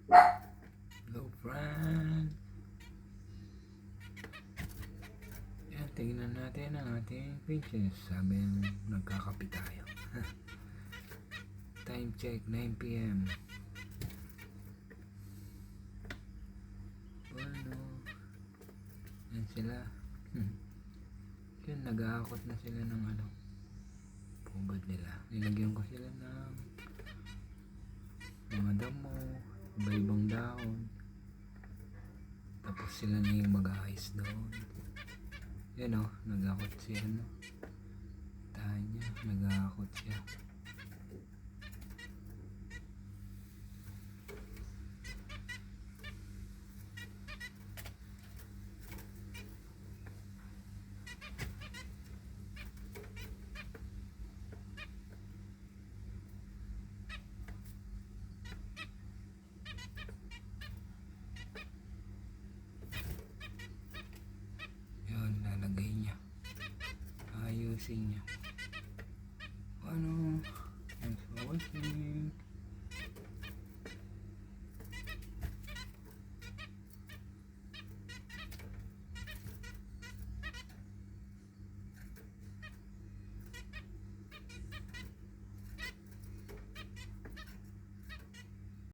Hello friend. Yan, tingnan natin ang ating princess. Sabi nagkakape tayo. Time check 9 PM. Ano? Yan sila. Yan, nag-aakot na sila ng ano, pugad nila. Nilagyan ko sila ng mga damo, iba-ibang dahon. Tapos sila na yung mag-aayos doon. Yan o, nag-aakot siya, no? Tanya, nag-aakot siya. Yan, lalagay niya. Ayusin niya. Ano? Thanks for watching.